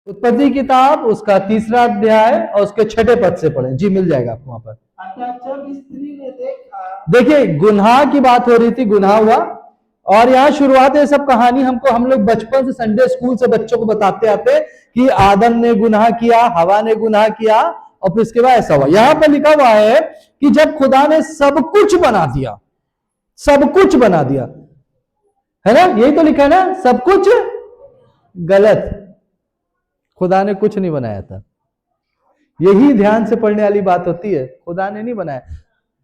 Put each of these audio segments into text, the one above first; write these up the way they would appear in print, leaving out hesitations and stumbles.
उत्पत्ति किताब उसका 3रा अध्याय और उसके 6ठे पद से पढ़ें जी, मिल जाएगा आपको वहां पर। जब स्त्री ने देखा, देखिए गुनाह की बात हो रही थी, गुनाह हुआ और यहाँ शुरुआत है सब कहानी हमको, हम लोग बचपन से संडे स्कूल से बच्चों को बताते आते कि आदम ने गुनाह किया, हवा ने गुनाह किया और फिर इसके बाद ऐसा हुआ। यहां पर लिखा हुआ है कि जब खुदा ने सब कुछ बना दिया, सब कुछ बना दिया, है ना, यही तो लिखा है ना, सब कुछ गलत, खुदा ने कुछ नहीं बनाया था। यही ध्यान से पढ़ने वाली बात होती है, खुदा ने नहीं बनाया।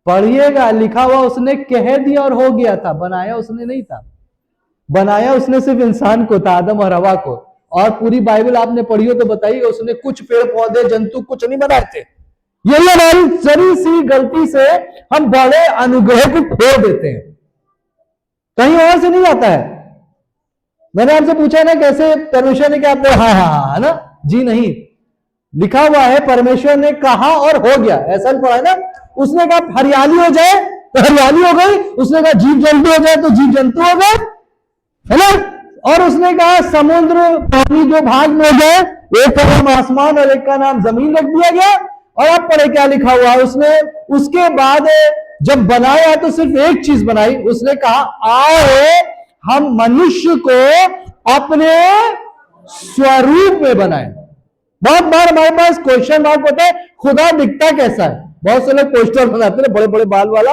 पढ़िएगा, लिखा हुआ उसने कह दिया और हो गया था, बनाया उसने नहीं था। बनाया उसने सिर्फ इंसान को था, आदम और हवा को। और पूरी बाइबल आपने पढ़ी हो तो बताइए, उसने कुछ पेड़ पौधे जंतु कुछ नहीं बनाए थे। यही हमारी जरी सी गलती से हम बड़े अनुग्रह को खो देते हैं, कहीं और से नहीं आता है। मैंने आपसे पूछा ना कैसे परमेश्वर ने क्या, आपने हाँ हाँ हाँ ना, जी नहीं, लिखा हुआ है परमेश्वर ने कहा और हो गया, ऐसा नहीं पढ़ा है ना। उसने कहा हरियाली हो जाए तो हरियाली हो गई, उसने कहा जीव जंतु हो जाए तो जीव जंतु हो गए, है ना। और उसने कहा समुद्र पानी जो भाग में हो गए, एक का नाम आसमान और एक का नाम जमीन रख दिया गया। और अब पढ़े क्या लिखा हुआ है, उसने उसके बाद जब बनाया तो सिर्फ एक चीज बनाई, उसने कहा आओ हम मनुष्य को अपने स्वरूप में बनाए। बहुत बार हमारे पास क्वेश्चन मार्क होता है, खुदा दिखता कैसा है। बहुत से लोग पोस्टर बनाते हैं बड़े बड़े बाल वाला,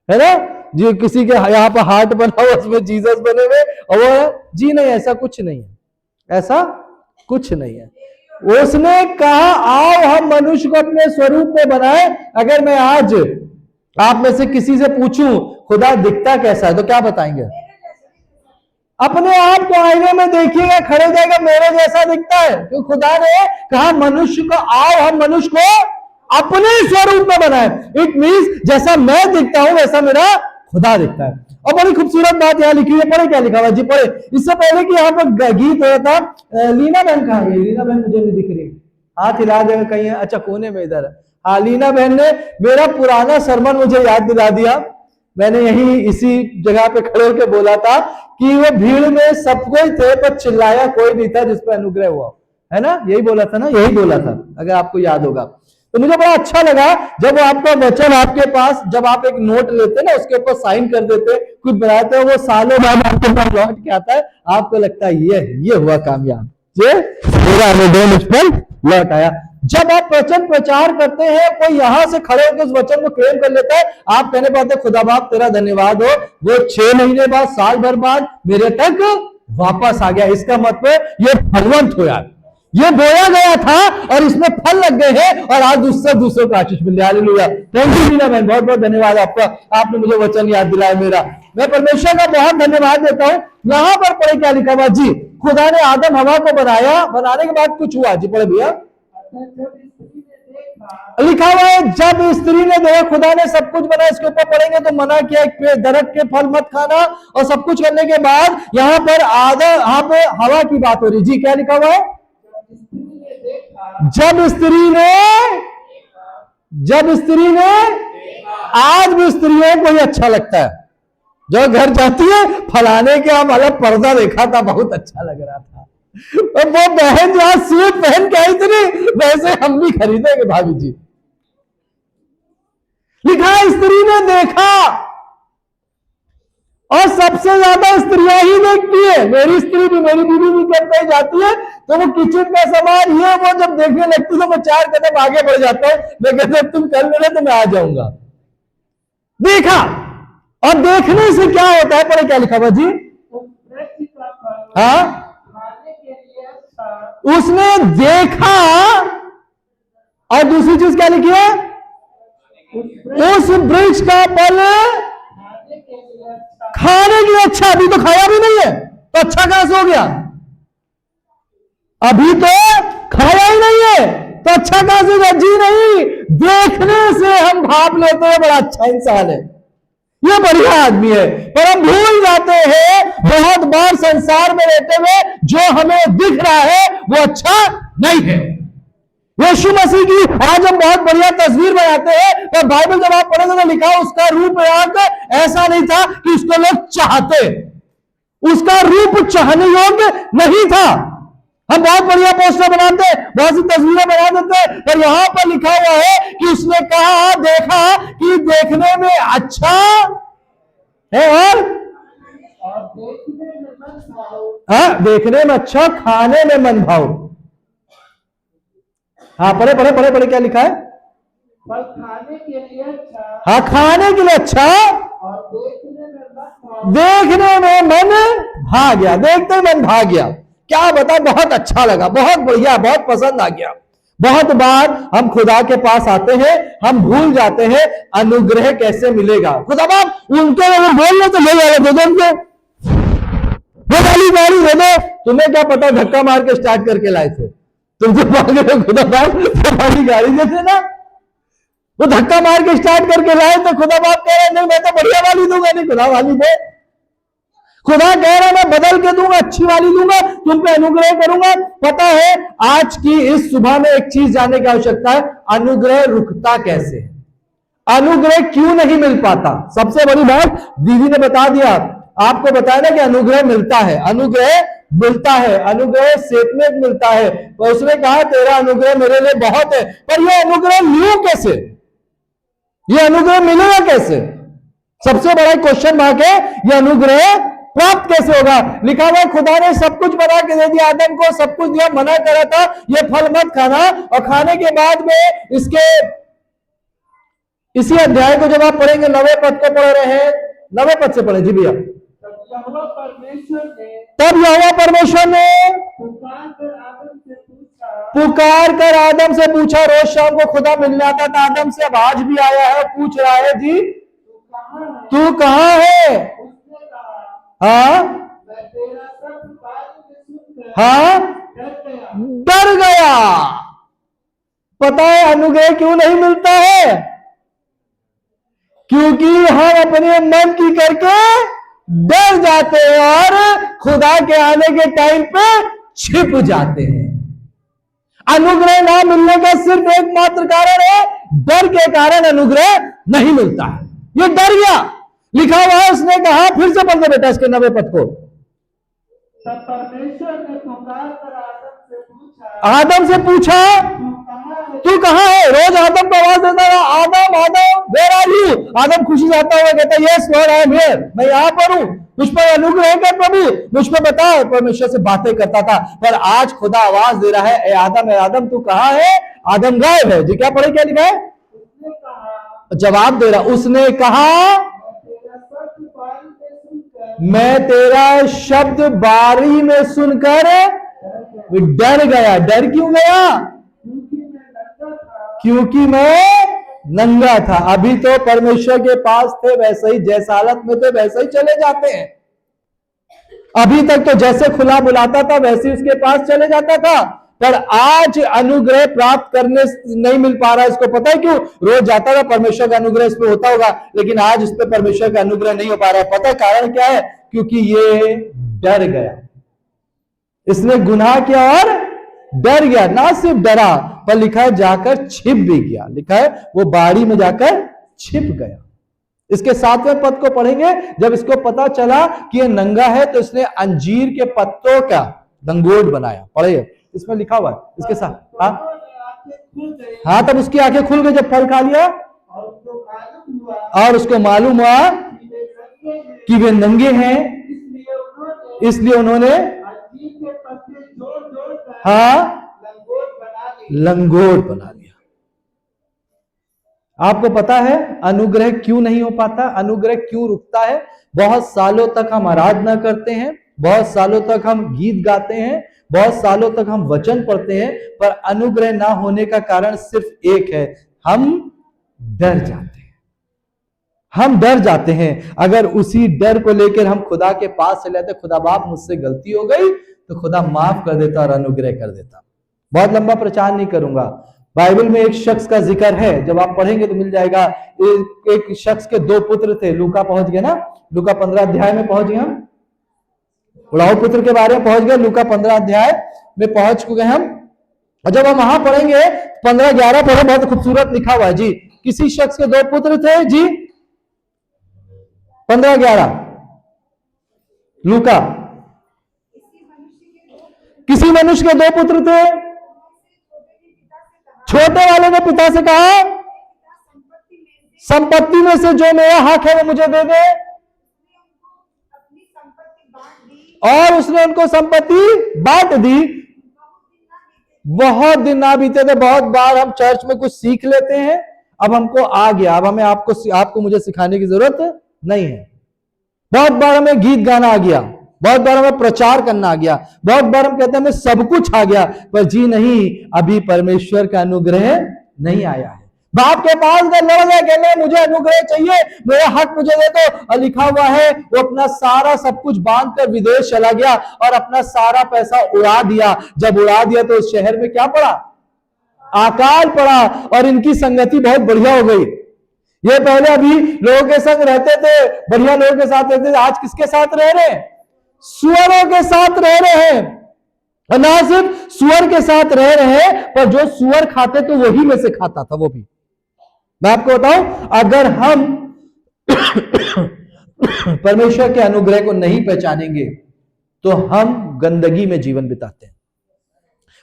है ना जी, किसी के यहाँ पर हार्ट बना हुआ, उसमें जीसस बने हुए, और वो जी नहीं, ऐसा कुछ नहीं है, ऐसा कुछ नहीं है। उसने कहा आओ हम मनुष्य को अपने स्वरूप में बनाए। अगर मैं आज आप में से किसी से पूछूं खुदा दिखता कैसा है तो क्या बताएंगे? अपने आप को आईने में देखिएगा, खड़े जाएगा, मेरे जैसा दिखता है। तो खुदा ने कहा मनुष्य को आओ हम मनुष्य को अपने स्वरूप में बनाए। इट मींस जैसा मैं दिखता हूं वैसा मेरा खुदा दिखता है। और बड़ी खूबसूरत बात यहाँ लिखी है, पढ़े क्या लिखा हुआ जी, पढ़े। इससे पहले कि यहाँ पर गीत होता था, लीना बहन कहाँ गई? लीना बहन मुझे नहीं दिख रही, हाथ हिला देगा कहीं, अच्छा कोने में इधर है। हाँ, लीना बहन ने मेरा पुराना सरमन मुझे याद दिला दिया। मैंने यही इसी जगह पे खड़े होकर बोला था कि वो भीड़ में सब कोई थे पर चिल्लाया कोई नहीं था जिस पर अनुग्रह हुआ, है ना, यही बोला था ना, यही बोला था अगर आपको याद होगा। तो मुझे बड़ा अच्छा लगा जब आपका वचन आपके पास, जब आप एक नोट लेते ना उसके ऊपर साइन कर देते, कुछ बनाते हो, वो सालों बाद आपके पास लौट के आता है, आपको लगता है ये हुआ कामयाब, ये मेरा अनुभव मुझ पर लौट आया। जब आप वचन प्रचार करते हैं, कोई यहां से खड़े होकर उस वचन को क्लेम कर लेता है, आप कहने पाते खुदा बाप तेरा धन्यवाद हो, वो 6 महीने बाद, साल भर बाद मेरे तक वापस आ गया। इसका मतलब ये फलवंत हो यार, ये बोया गया था और इसमें फल लग गए हैं और आज उससे दूसरों को आशीष मिल रही है। हालेलुया, थैंक यू मीना बहन, बहुत बहुत धन्यवाद आपका, आपने मुझे वचन याद दिलाया मेरा। मैं परमेश्वर का बहुत धन्यवाद देता हूं। यहां पर पढ़े क्या लिखा हुआ जी, खुदा ने आदम हवा को बनाया, बनाने के बाद कुछ हुआ जी, पढ़े भैया। लिखा हुआ है जब स्त्री ने देखा, खुदा ने सब कुछ बनाया, इसके ऊपर पढ़ेंगे तो मना किया एक दरख्त के फल मत खाना, और सब कुछ करने के बाद यहां पर आदम, यहाँ पे हवा की बात हो रही जी, क्या लिखा हुआ है? जब स्त्री ने आज भी स्त्रियों को ही अच्छा लगता है, जो घर जाती है फलाने के हम अलग पर्दा देखा था, बहुत अच्छा लग रहा था, और वो बहन जो सूट पहन के आई थी वैसे हम भी खरीदेंगे भाभी जी। लिखा स्त्री ने देखा, और सबसे ज्यादा स्त्रियां ही देखती है। मेरी स्त्री भी, मेरी बीवी भी करते जाती है तो वो किचन का सामान ये वो जब देखने लगती तो मैं 4 कदम आगे बढ़ जाता हूं, मैं कहता तुम कर लेना तो मैं आ जाऊंगा। देखा, और देखने से क्या होता है, पढ़े क्या लिखा हुआ जी, हाँ, उसने देखा, और दूसरी चीज क्या लिखी है, उस वृक्ष का फल खाने के लिए अच्छा। अभी तो खाया भी नहीं है तो अच्छा कहां से हो गया? अभी तो खाया ही नहीं है तो अच्छा कहां से हो गया? जी नहीं, देखने से हम भाप लेते हैं बड़ा अच्छा इंसान है, ये बढ़िया आदमी है, पर हम भूल जाते हैं बहुत बार संसार में रहते हुए जो हमें दिख रहा है वो अच्छा नहीं है। यीशु मसीह की आज हम बहुत बढ़िया तस्वीर बनाते हैं, पर बाइबल जब आप पढ़ोगे तो लिखा उसका रूप ऐसा नहीं था कि उसको लोग चाहते, उसका रूप चाहने योग्य नहीं था। हम बहुत बढ़िया पोस्टर बनाते हैं, बहुत सी तस्वीरें बना देते हैं, पर यहां पर लिखा हुआ है कि उसने कहा, देखा कि देखने में अच्छा है और देखने में मन भाव। हाँ, देखने में अच्छा, खाने में मन भाव। हाँ, पढ़े पढ़े पढ़े पढ़े, क्या लिखा है? फल खाने के लिए अच्छा हाँ, खाने के लिए अच्छा और देखने में मन भाव। देखने में मन भाग गया, देखते ही मन भाग गया। क्या बता, बहुत अच्छा लगा, बहुत बढ़िया, बहुत पसंद आ गया। बहुत बार हम खुदा के पास आते हैं, हम भूल जाते हैं अनुग्रह कैसे मिलेगा। खुदा बाप उनके अगर बोल रहे तो ले जा रहे थे, वो वाली गाड़ी दे दो। तुम्हें क्या पता धक्का मार के स्टार्ट करके लाए थे, तुम तो भाग रहे हो। खुदा बाप वो वाली गाड़ी देते ना, वो धक्का मार के स्टार्ट करके लाए तो खुदा बाप कह रहे नहीं मैं तो बढ़िया वाली दूंगा, नहीं खुदा वाली दे। खुदा कह रहा मैं बदल के दूंगा, अच्छी वाली दूंगा, तुम पे अनुग्रह करूंगा। पता है आज की इस सुबह में एक चीज जानने की आवश्यकता है, अनुग्रह रुकता कैसे है, अनुग्रह क्यों नहीं मिल पाता। सबसे बड़ी बात दीदी ने बता दिया, आपको बताया ना कि अनुग्रह मिलता है, अनुग्रह मिलता है, अनुग्रह सेतमेत मिलता है। तो उसने कहा तेरा अनुग्रह मेरे लिए बहुत है, पर यह अनुग्रह लियो कैसे, यह अनुग्रह मिलेगा कैसे? सबसे बड़ा क्वेश्चन मार्क है, यह अनुग्रह प्राप्त कैसे होगा। लिखा हुआ खुदा ने सब कुछ बना के दे दिया आदम को, सब कुछ दिया, मना करा था ये फल मत खाना, और खाने के बाद में इसके इसी अध्याय को जब आप पढ़ेंगे, 9वें पद को पढ़ रहे हैं, 9वें पद से पढ़े जी भैया। तब यहोवा परमेश्वर ने पुकार कर आदम से पूछा। रोज शाम को खुदा मिलने आता था आदम से, अब आज भी आया है, पूछ रहा है जी तू कहां है? हाँ हाँ, डर गया। पता है अनुग्रह क्यों नहीं मिलता है? क्योंकि हम अपने मन की करके डर जाते हैं और खुदा के आने के टाइम पे छिप जाते हैं। अनुग्रह ना मिलने का सिर्फ एकमात्र कारण है, डर के कारण अनुग्रह नहीं मिलता है। ये डर गया, लिखा हुआ है, उसने कहा, फिर से पढ़ दो बेटा इसके 9वें पद को। तब परमेश्वर ने पुकार कर आदम से पूछा तू कहां है? रोज आदम को आवाज देता रहा, आदम आदम वेयर आर यू? आदम खुशी से आता हुआ कहता yes Lord I am here, मैं यहां पर हूं, मुझ पर अनुग्रह कर प्रभु, मुझ पर बता। परमेश्वर से बातें करता था, पर आज खुदा आवाज दे रहा है, ए आदम तू कहां है? आदम गायब है जी। क्या पढ़े, क्या लिखा है? जवाब दे रहा, उसने कहा मैं तेरा शब्द बारी में सुनकर डर गया। डर क्यों गया? क्योंकि मैं नंगा था। अभी तो परमेश्वर के पास थे, वैसे ही जैसा हालत में थे वैसे ही चले जाते हैं। अभी तक तो जैसे खुला बुलाता था वैसे ही उसके पास चले जाता था, पर आज अनुग्रह प्राप्त करने नहीं मिल पा रहा है। इसको पता है क्यों? रोज जाता था, परमेश्वर का अनुग्रह इस पे होता होगा, लेकिन आज इस पे परमेश्वर का अनुग्रह नहीं हो पा रहा है। पता है कारण क्या है? क्योंकि ये डर गया, इसने गुनाह किया और डर गया। ना सिर्फ डरा, पर लिखा है जाकर छिप भी गया। लिखा है वो बाड़ी में जाकर छिप गया। इसके 7वें पद को पढ़ेंगे। जब इसको पता चला कि ये नंगा है तो इसने अंजीर के पत्तों का लंगोट बनाया। पढ़िए, इसमें लिखा हुआ है इसके साथ। हाँ, तब उसकी आंखें खुल गई जब फल खा लिया, और उसको मालूम हुआ कि वे नंगे हैं, इसलिए उन्होंने हाँ लंगोट बना लिया। आपको पता है अनुग्रह क्यों नहीं हो पाता? अनुग्रह क्यों रुकता है? बहुत सालों तक हम आराधना करते हैं, बहुत सालों तक हम गीत गाते हैं, बहुत सालों तक हम वचन पढ़ते हैं, पर अनुग्रह ना होने का कारण सिर्फ एक है, हम डर जाते हैं। हम डर जाते हैं। अगर उसी डर को लेकर हम खुदा के पास चले जाते, खुदा बाप मुझसे गलती हो गई, तो खुदा माफ कर देता और अनुग्रह कर देता। बहुत लंबा प्रचार नहीं करूंगा। बाइबल में एक शख्स का जिक्र है, जब आप पढ़ेंगे तो मिल जाएगा। एक शख्स के 2 पुत्र थे। लूका पहुंच गए ना, लूका 15 अध्याय में पहुंच गए हम, उड़ाऊ पुत्र के बारे में पहुंच गए, लूका 15 अध्याय में पहुंच चुके हम। और जब हम वहां पढ़ेंगे 15-11 पढ़े, बहुत खूबसूरत लिखा हुआ है जी। किसी शख्स के 2 पुत्र थे जी, 15-11 लूका। किसी मनुष्य के 2 पुत्र थे। छोटे वाले ने पिता से कहा, संपत्ति में से जो मेरा हक है वो मुझे दे दे। और उसने उनको संपत्ति बांट दी। बहुत दिन ना बीते थे। बहुत बार हम चर्च में कुछ सीख लेते हैं, अब हमको आ गया, अब हमें आपको मुझे सिखाने की जरूरत नहीं है। बहुत बार हमें गीत गाना आ गया, बहुत बार हमें प्रचार करना आ गया, बहुत बार हम कहते हैं हमें सब कुछ आ गया, पर जी नहीं, अभी परमेश्वर का अनुग्रह नहीं आया है। बाप के पास गए, लड़ गए, कहने मुझे अनुग्रह चाहिए, मेरा हक मुझे दे दो। और लिखा हुआ है वो अपना सारा सब कुछ बांध कर विदेश चला गया और अपना सारा पैसा उड़ा दिया। जब उड़ा दिया तो उस शहर में क्या पड़ा? अकाल पड़ा। और इनकी संगति बहुत बढ़िया हो गई। ये पहले अभी लोगों के संग रहते थे, बढ़िया लोगों के साथ रहते थे, आज किसके साथ रह रहे हैं? सुअरों के साथ रह रहे हैं। और ना सिर्फ सुअर के साथ रह रहे हैं, पर जो सुअर खाते तो वही में से खाता था वो भी। मैं आपको बताऊं, अगर हम परमेश्वर के अनुग्रह को नहीं पहचानेंगे तो हम गंदगी में जीवन बिताते हैं।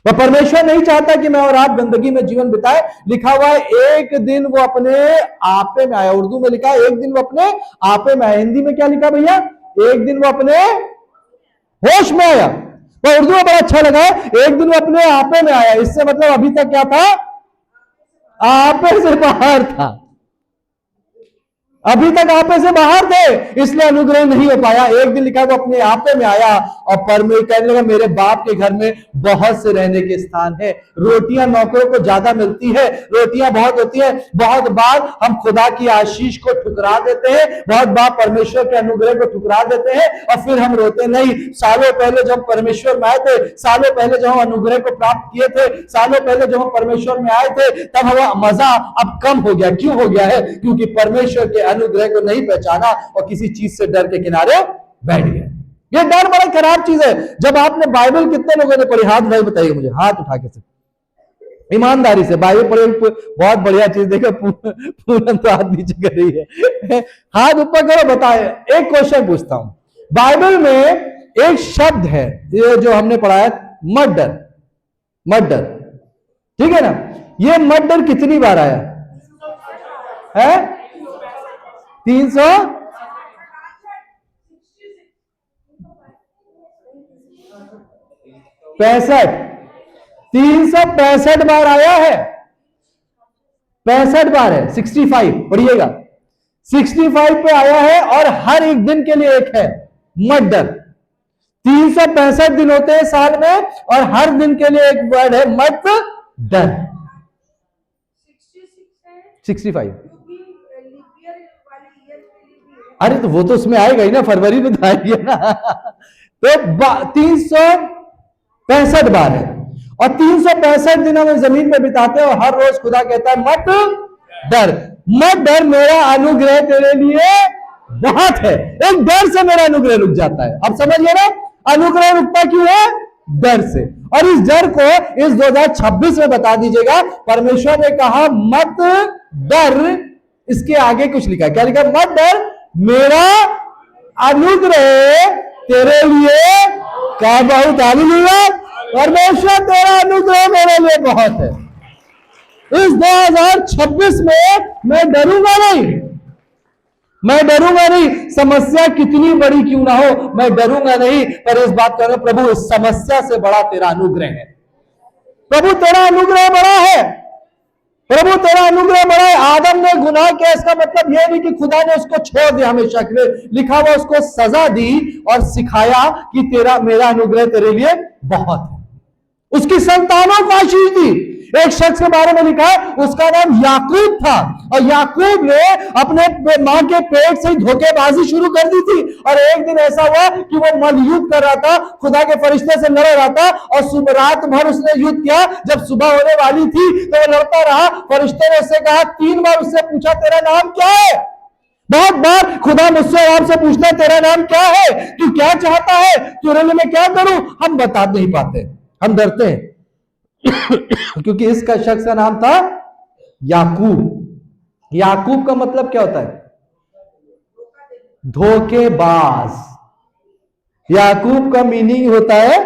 वह परमेश्वर नहीं चाहता कि मैं और आप गंदगी में जीवन बिताए। लिखा हुआ है एक दिन वो अपने आपे में आया। उर्दू में लिखा है एक दिन वो अपने आपे में आया। हिंदी में क्या लिखा भैया? एक दिन वो अपने होश में आया। वो उर्दू में बड़ा अच्छा लगा, एक दिन वो अपने आपे में आया। इससे मतलब अभी तक क्या था? आपे से बाहर था। अभी तक आपे से बाहर थे, इसलिए अनुग्रह नहीं हो पाया। एक दिन लिखा वो अपने आपे में आया और परमेश्वर कहने लगा मेरे बाप के घर में बहुत से रहने के स्थान है। रोटियां नौकरों को ज्यादा मिलती है, रोटियां बहुत होती है। बहुत बार हम खुदा की आशीष को ठुकरा देते हैं, बहुत बार परमेश्वर के अनुग्रह को ठुकरा देते हैं और फिर हम रोते नहीं। सालों पहले जब परमेश्वर में आए थे, सालों पहले जब हम अनुग्रह को प्राप्त किए थे, सालों पहले जब हम परमेश्वर में आए थे, तब हमारा मजा अब कम हो गया। क्यों हो गया है? क्योंकि परमेश्वर के अनुग्रह को नहीं पहचाना और किसी चीज से डर के किनारे बैठ गए। ये डर बड़ा खराब चीज है। जब आपने बाइबल कितने लोगों ने पढ़ी? हाथ भाई बताइए मुझे, हाथ उठा के से ईमानदारी से। बाइबल पढ़े बहुत बढ़िया चीज। देखो पूनम तो हाथ नीचे कर रही है, हाथ ऊपर करो। बताए, एक क्वेश्चन पूछता हूं। बाइबल में एक शब्द है ये जो हमने पढ़ा है, मर्डर। मर्डर, ठीक है ना? ये मर्डर कितनी बार आया है? 365 365 बार आया है। 65 बार है, 65 पढ़िएगा, 65 पे आया है। और हर एक दिन के लिए एक है मर्डर। 365 दिन होते हैं साल में और हर दिन के लिए एक वर्ड है मर्डर। 65। अरे तो वो तो उसमें आएगा ही ना, फरवरी में तो आएगी ना। तो 365 बार है और 365 दिन हम जमीन पे बिताते हैं और हर रोज खुदा कहता है मत डर, मत डर, मेरा अनुग्रह तेरे लिए बहुत है। एक डर से मेरा अनुग्रह रुक जाता है। अब समझिए ना, अनुग्रह रुकता क्यों है? डर से। और इस डर को इस 2026 में बता दीजिएगा। परमेश्वर ने कहा मत डर, इसके आगे कुछ लिखा, क्या लिखा? मत डर, मेरा अनुग्रह तेरे लिए क्या बहुत। हालेलुया। परमेश्वर तेरा अनुग्रह मेरे लिए बहुत है। इस 2026 में मैं डरूंगा नहीं, मैं डरूंगा नहीं। समस्या कितनी बड़ी क्यों ना हो, मैं डरूंगा नहीं। पर इस बात कह रहा हूं, प्रभु इस समस्या से बड़ा तेरा अनुग्रह है। प्रभु तेरा अनुग्रह बड़ा है, प्रभु तेरा अनुग्रह बड़ा है। आदम ने गुनाह किया, इसका मतलब यह नहीं कि खुदा ने उसको छोड़ दिया हमेशा के लिए। लिखा हुआ उसको सजा दी और सिखाया कि तेरा मेरा अनुग्रह तेरे लिए बहुत है। उसकी संतानों को आशीष दी। एक शख्स के बारे में लिखा है, उसका नाम याकूब था और याकूब ने अपने मां के पेट से धोखेबाजी शुरू कर दी थी। और एक दिन ऐसा हुआ कि वो मलयुद्ध कर रहा था, खुदा के फरिश्ते से लड़ रहा था और रात भर उसने युद्ध किया। जब सुबह होने वाली थी तो वो लड़ता रहा। फरिश्ते ने उससे कहा, 3 बार उससे पूछा तेरा नाम क्या है? बहुत बार खुदा मुझसे आपसे पूछता है तेरा नाम क्या है, तू क्या चाहता है, तेरे लिए मैं क्या करूं? हम बता नहीं पाते, हम डरते हैं। क्योंकि इसका शख्स का नाम था याकूब। याकूब का मतलब क्या होता है? धोखेबाज। याकूब का मीनिंग होता है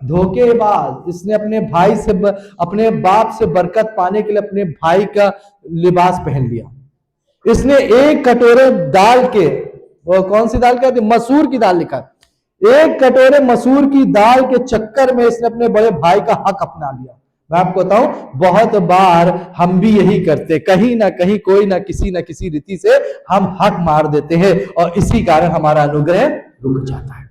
धोखेबाज, इसने अपने भाई से अपने बाप से बरकत पाने के लिए अपने भाई का लिबास पहन लिया। इसने एक कटोरे दाल के, वो कौन सी दाल कहते, मसूर की दाल लिखा है, एक कटोरे मसूर की दाल के चक्कर में इसने अपने बड़े भाई का हक अपना लिया। मैं आपको बताऊं, बहुत बार हम भी यही करते, कहीं ना कहीं कोई ना किसी रीति से हम हक मार देते हैं और इसी कारण हमारा अनुग्रह रुक जाता है।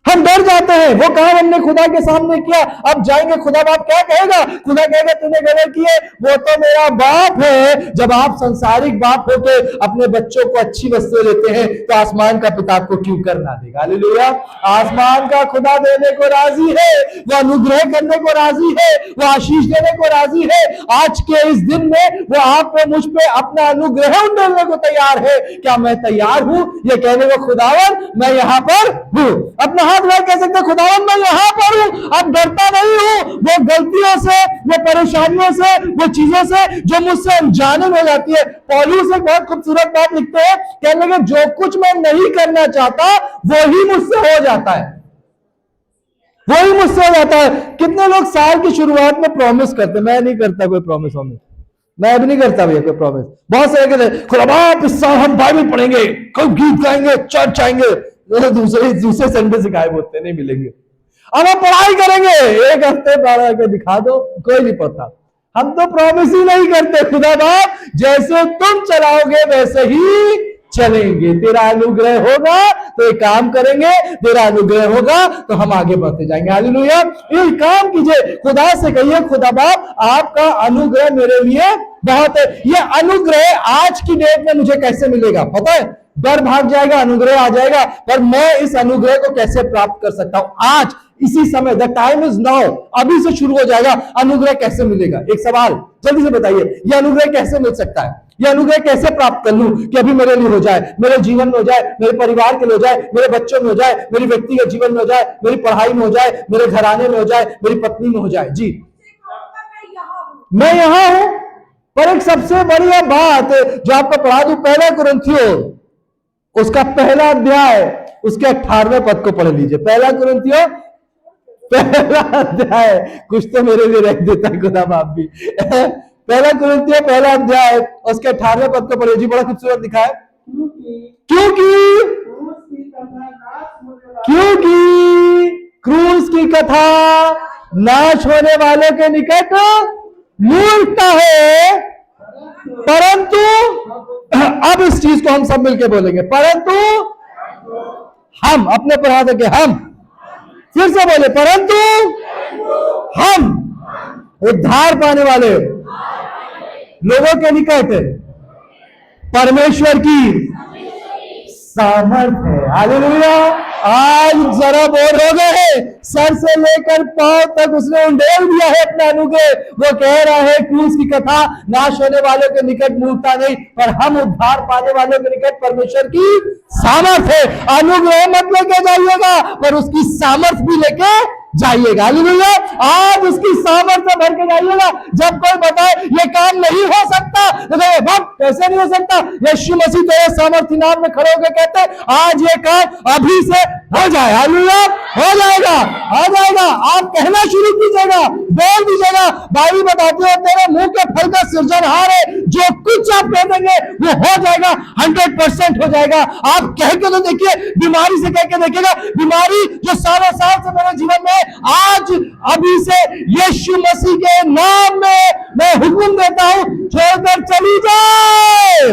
हम डर जाते हैं, वो काम हमने खुदा के सामने किया, अब जाएंगे खुदा बाप क्या कहेगा, खुदा कहेगा तूने गलत किए, वो तो मेरा बाप है। जब आप संसारिक बाप होते अपने बच्चों को अच्छी वस्तुएं देते हैं तो आसमान का पिता आपको क्यों करना देगा। हालेलुया। आसमान का खुदा देने को राजी है, वो अनुग्रह करने को राजी है, वो आशीष देने को राजी है। आज के इस दिन में वो आप पे मुझ पे अपना अनुग्रह उंडेलने को तैयार है। क्या मैं तैयार हूं ये कहने को, खुदावन मैं यहां पर हूं। अपना हाथ लगा कह सकते खुदावन मैं यहां पर हूं, अब डरता नहीं हूं वो गलतियों से, वो परेशानियों से, वो चीजों से जो मुझसे अनजाने में हो जाती है। पौलुस एक बहुत खूबसूरत बात लिखते हैं, कहने लगे जो कुछ मैं नहीं करना चाहता वही मुझसे हो जाता है, वही मुझसे हो जाता है। कितने लोग साल की शुरुआत में प्रॉमिस करते, मैं नहीं करता कोई प्रॉमिस, मैं अभी नहीं करता भैया कोई प्रॉमिस। बहुत सारे कहते हैं खुदा बाप इस साल हम बाइबल पढ़ेंगे, कोई गीत गाएंगे, चर्च आएंगे, दूसरे संडे से गायब होते नहीं मिलेंगे। अब हम पढ़ाई करेंगे, एक हफ्ते पढ़ा के दिखा दो, कोई नहीं पढ़ता। हम तो प्रॉमिस ही नहीं करते, खुदा बाप जैसे तुम चलाओगे वैसे ही चलेंगे, तेरा अनुग्रह होगा तो एक काम करेंगे, तेरा अनुग्रह होगा तो हम आगे बढ़ते जाएंगे। हालेलुया। ये काम कीजिए, खुदा से कहिए खुदा बाप आपका अनुग्रह मेरे लिए बहुत है। ये अनुग्रह आज की डेट में मुझे कैसे मिलेगा पता है, डर भाग जाएगा, अनुग्रह आ जाएगा, पर मैं इस अनुग्रह को कैसे प्राप्त कर सकता हूं आज इसी समय, द टाइम इज नाउ, अभी से शुरू हो जाएगा। अनुग्रह कैसे मिलेगा, एक सवाल जल्दी से बताइए, यह अनुग्रह कैसे मिल सकता है, यह अनुग्रह कैसे प्राप्त कर लूं कि अभी मेरे लिए हो जाए, मेरे जीवन में हो जाए, मेरे परिवार के लिए हो जाए, मेरे बच्चों में हो जाए, मेरी व्यक्तिगत जीवन में हो जाए, मेरी पढ़ाई में हो जाए, मेरे घराने में हो जाए, मेरी पत्नी में हो जाए। जी मैं यहां हूं, पर एक सबसे बढ़िया बात जो आपको पढ़ा दूं, पहला कुरिन्थियों उसका पहला अध्याय उसके 18वें पद को पढ़ लीजिए। पहला कुरिन्थियों पहला अध्याय, कुछ तो मेरे लिए रख देता है खुदा बाप भी। पहला कुरिन्थियों पहला अध्याय उसके 18वें पद को पढ़िए जी, बड़ा खूबसूरत लिखा है, क्योंकि क्रूस की कथा नाश होने वालों के निकट मूर्खता है, परंतु अब इस चीज को हम सब मिलकर बोलेंगे, परंतु हम अपने पर हाथ रखे, हम फिर से बोले, परंतु हम उद्धार पाने वाले लोगों के निकट परमेश्वर की सामर्थ है। हालेलुया। आज जरा बोर हो गए हैं, सर से लेकर पांव तक उसने उंडेल दिया है अपना अनुग्रह। वो कह रहा है क्रूस की कथा नाश होने वालों के निकट मूर्खता नहीं, पर हम उद्धार पाने वालों के निकट परमेश्वर की सामर्थ है। अनुग्रह मत लेके जाइएगा, पर उसकी सामर्थ भी लेके जाइएगा। हालेलुया। आज उसकी सामर्थ्य भर के जाइएगा। जब कोई बताए ये काम नहीं हो सकता तो बाप कैसे नहीं हो सकता, यीशु मसीह तेरे सामर्थ्य नाम में खड़े होकर कहते आज ये काम अभी से हो जाए। हालेलुया। हो जाएगा, आ जाएगा। आप कहना शुरू कीजिएगा, बोल दीजिएगा। बाइबल बताती है तेरे मुंह के फल का सृजनहार है, जो कुछ आप कह देंगे वो हो जाएगा, 100% हो जाएगा। आप कह के तो देखिए, बीमारी से कह के देखिएगा, बीमारी जो सालों साल से मेरे जीवन में आज अभी से यीशु मसीह के नाम में मैं हुक्म देता हूं, छोड़कर चली जाए,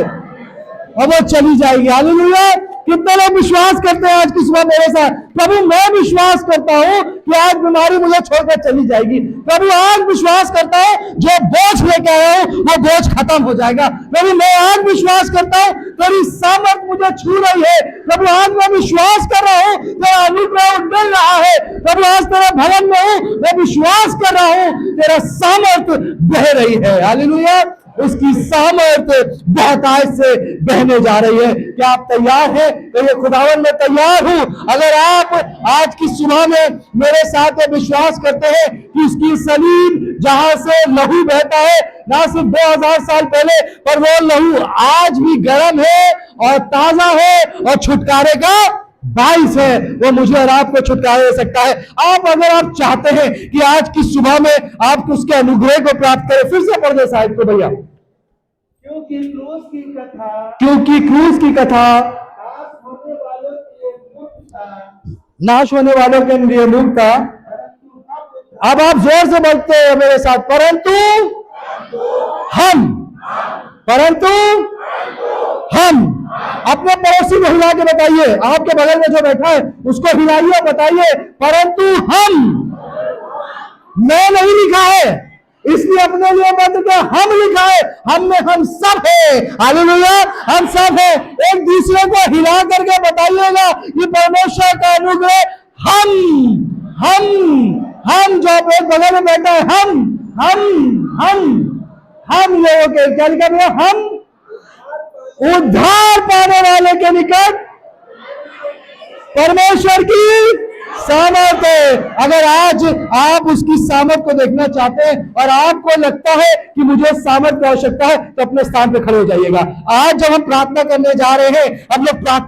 अब वो चली जाएगी। हालेलुया। कितने लोग विश्वास करते हैं आज की सुबह मेरे साथ, प्रभु मैं विश्वास करता हूं कि आज बीमारी मुझे छोड़कर चली जाएगी। प्रभु आज विश्वास करता हूं जो बोझ लेके आया हूं वो बोझ खत्म हो जाएगा। प्रभु मैं आज विश्वास करता हूं तेरी सामर्थ मुझे छू रही है। प्रभु आज मैं विश्वास कर रहा हूं तेरा अनुग्रह मिल रहा है। प्रभु आज तेरे भवन में हूं, मैं विश्वास कर रहा हूं तेरा सामर्थ बह रही है। हालेलुया। उसकी सामर्थ बहुतायत से बहने जा रही है। क्या आप तैयार हैं? कहिए खुदावन मैं तैयार हूं। अगर आप आज की सुबह में मेरे साथ विश्वास करते हैं कि उसकी सलीब जहां से लहू बहता है, ना सिर्फ 2000 साल पहले, पर वो लहू आज भी गर्म है और ताजा है और छुटकारे का 22 है, वो मुझे और आपको छुटकारा दे सकता है। अगर आप चाहते हैं कि आज की सुबह में आप उसके अनुग्रह को प्राप्त करें, फिर से पढ़ दे साहिब को भैया। क्योंकि क्रूस की कथा क्योंकि क्रूस की कथा नाश होने वालों के लिए मुक्त था, नाश होने वालों के लिए मुक्त था। परंतु हम अब आप जोर से बोलते हैं मेरे साथ, परंतु हम अपने पड़ोसी को हिला के बताइए, आपके बगल में जो बैठा है उसको हिलाइए और बताइए, परंतु हम। मैं नहीं लिखा है, इसलिए अपने लिए मत के हम लिखा है, हम में हम सब है। हालेलुया, हम सब है। एक दूसरे को हिला करके बताइएगा ये परमेश्वर का अनुग्रह। हम जो एक बगल में बैठा है, हम लोगों के क्या लिखा है? हम उद्धार पाने वाले के निकट परमेश्वर की सामर्थ है। अगर आज आप उसकी सामर्थ को देखना चाहते हैं और आपको लगता है कि मुझे सामर्थ की आवश्यकता है, तो अपने स्थान पे खड़े हो जाइएगा। आज जब हम प्रार्थना करने जा रहे हैं, हम लोग प्रार्थना